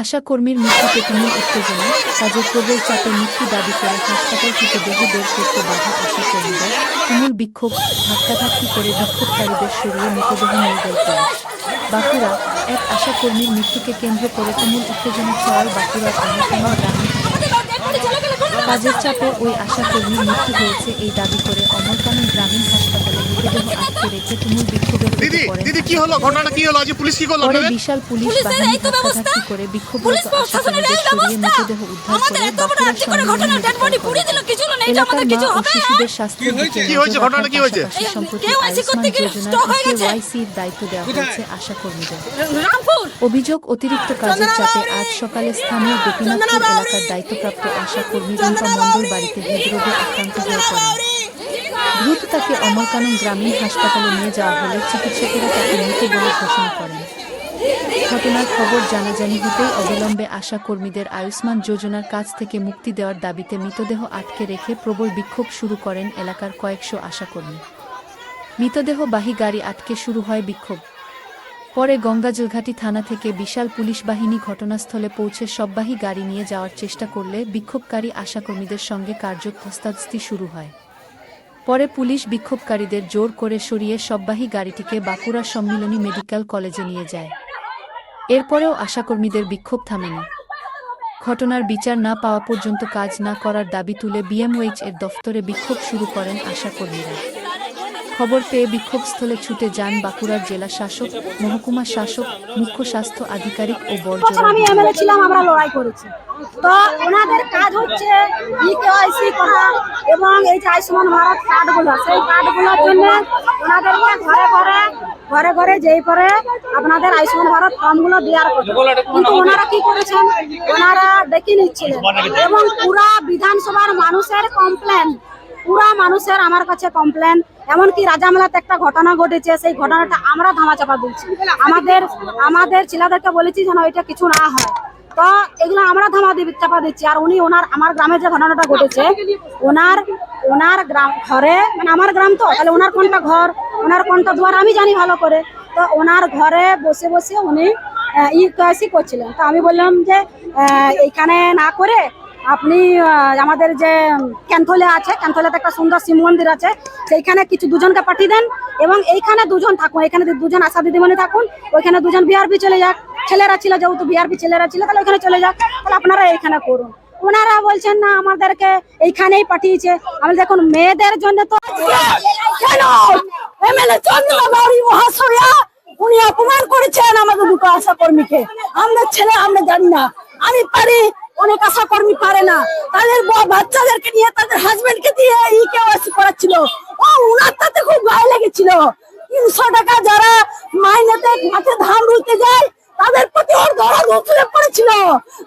আশা কর্মীর মৃত্যুতে তুমুল উত্তেজনা, কাজের প্রবল চাপে মৃত্যু দাবি করে হাসপাতাল থেকে দেহ বের করতে বাধা আশা কর্মীদের, তুমুল বিক্ষোভ, ধাক্কাধাক্কি করে বিক্ষোভকারীদের সরিয়ে মৃতদেহ নিয়ে গেল পুলিশ। বাঁকুড়া, এক আশা কর্মীর মৃত্যুকে কেন্দ্র করে তুমুল উত্তেজনা ছড়ায় বাঁকুড়ার অন্যতম গ্রামীণ কাজের চাপে ওই আশা কর্মীর মৃত্যু হয়েছে এই দাবি করে অমরকানন গ্রামীণ হাসপাতালে মৃতদেহ আটকে রেখে তুমুল বিক্ষোভে পরে বিশাল পুলিশ বাহিনী ধাক্কাধাক্কি করে বিক্ষোভরত আশা কর্মীদের সরিয়ে মৃতদেহ উদ্ধার করে বাঁকুড়া সম্মিলনী মেডিকেল কলেজ। এলাকার মা ও শিশুদের স্বাস্থ্যের দিকে পাশাপাশি সম্প্রতি আয়ুষ্মান যোজনার KYC-র দায়িত্ব দেওয়া হয়েছে আশা কর্মীদের। অভিযোগ, অতিরিক্ত কাজের চাপে আজ সকালে স্থানীয় গোপীনাথপুর এলাকার দায়িত্বপ্রাপ্ত আশা কর্মী রুম্পা মণ্ডল বাড়িতে হৃদরোগে আক্রান্ত হয়ে পড়েন। দ্রুত তাকে অমরকানন গ্রামীণ হাসপাতালে নিয়ে যাওয়া হলে চিকিৎসকেরা তাকে মৃত বলে ঘোষণা করেন। ঘটনার খবর জানাজানি হতেই অবিলম্বে আশা কর্মীদের আয়ুষ্মান যোজনার কাজ থেকে মুক্তি দেওয়ার দাবিতে মৃতদেহ আটকে রেখে প্রবল বিক্ষোভ শুরু করেন এলাকার কয়েকশো আশাকর্মী। মৃতদেহবাহী গাড়ি আটকে শুরু হয় বিক্ষোভ। পরে গঙ্গাজলঘাটি থানা থেকে বিশাল পুলিশ বাহিনী ঘটনাস্থলে পৌঁছে সববাহী গাড়ি নিয়ে যাওয়ার চেষ্টা করলে বিক্ষোভকারী আশাকর্মীদের সঙ্গে কার্যত ধস্তাধস্তি শুরু হয়। পরে পুলিশ বিক্ষোভকারীদের জোর করে সরিয়ে সববাহী গাড়িটিকে বাঁকুড়া সম্মিলনী মেডিকেল কলেজে নিয়ে যায়। এরপরেও আশাকর্মীদের বিক্ষোভ থামেনি। ঘটনার বিচার না পাওয়া পর্যন্ত কাজ না করার দাবি তুলে BMWH-এর দফতরে বিক্ষোভ শুরু করেন আশাকর্মীরা। খবর পেয়ে বিক্ষোভস্থলে ছুটে যান বাঁকুড়ার জেলা শাসক, মহকুমা শাসক, মুখ্য স্বাস্থ্য আধিকারিক ও বর্জনা। আমি এমএলএ ছিলাম, আমরা লড়াই করেছি। তো ওনাদের কাজ হচ্ছে KYC করা এবং এই যে আয়ুষ্মান ভারত কার্ডগুলো, সেই কার্ডগুলোর জন্য ওনাদেরকে ঘরে ঘরে যেই করে আপনাদের আয়ুষ্মান ভারত ফর্মগুলো দেওয়ার কথা। কিন্তু ওনারা কি করেছেন, ওনারা ডেকে নিচ্ছিলেন এবং পুরা বিধানসভার মানুষের কমপ্লেন, পুরা মানুষের আমার কাছে কমপ্লেন। এমনকি রাজামেলাতে একটা ঘটনা ঘটেছে, সেই ঘটনাটা আমরা ধামাচাপা দিচ্ছি। আমাদের ছেলেদেরকে বলেছি যেন এটা কিছু না হয়। তো এগুলো আমরা চাপা দিচ্ছি। আর উনি আমার গ্রামে যে ঘটনাটা ঘটেছে, ওনার গ্রাম ঘরে, মানে আমার গ্রাম তো, তাহলে ওনার কোনটা ঘর, ওনার কোনটা দুয়ার আমি জানি ভালো করে। তো ওনার ঘরে বসে বসে উনি KYC করছিলেন। তো আমি বললাম যে এইখানে না করে আপনি আমাদের যে ক্যান্থলে আছে, ক্যান্থলেতে একটা সুন্দর শিব মন্দির আছে, সেইখানে কিছু দুজনকে পাঠিয়ে দেন এবং এইখানে দুজন থাকুন, এখানে দুজন আশা দিদিমণি থাকুন, ওইখানে দুজন বিআরপি চলে যাক। ছেলেরা ছিল, যেহেতু বিআরপি ছেলেরা ছিল, তাহলে ওইখানে চলে যাক, তাহলে আপনারা এইখানে করুন। ওনারা বলছেন না, আমাদেরকে এইখানেই পাঠিয়েছে। আমি দেখুন, মেয়েদের জন্য তো কেন এমএলএ চন্দ্রনা বাউরি মহাশয়া উনি অপমান করেছেন আমাদের দুটো আশা কর্মীকে। আমরা ছেলে, আমরা জানি না, আমি পারি, অনেক আশা কর্মী পারে না। তাদের বাচ্চাদেরকে নিয়ে, তাদের হাজবেন্ডকে দিয়ে KYC করাচ্ছিল। উনার তাতে খুব গায়ে লেগেছিল। 300 টাকা যারা মাইনেতে মাঠে ধান রুইতে যায়, তাদের প্রতি ওর দরদ উঠে পড়েছিল।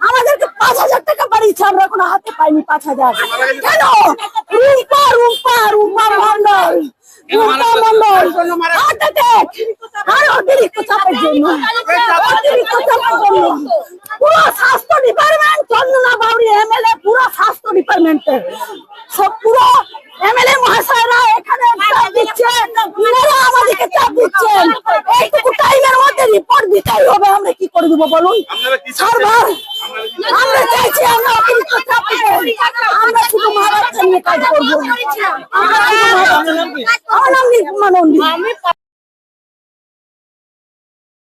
আমাদেরকে 5000 টাকা বাড়িয়েছে, আমরা কোনো হাতে পাইনি 5000। কেন? রুম্পা মণ্ডল অতিরিক্ত চাপের জন্য, পুরো স্বাস্থ্য ডিপার্টমেন্ট, চন্দনা বাউরি এমএলএ, পুরো স্বাস্থ্য ডিপার্টমেন্টের সব পুরো এমএলএ মহাশয়রা এখানে চাপ দিচ্ছেন, আমাদেরকে চাপ দিচ্ছেন। এইটুকু টাইমের মধ্যে রিপোর্ট দিতেই হবে, আমরা কি করে দিব বলুন? সার্ভার আমরা চাইছি, আমরা অতিরিক্ত চাপ দিতে, আমরা শুধু মহারাষ্ট্র নিয়ে কাজ করবো। আমার নাম নির্মা নন্দী।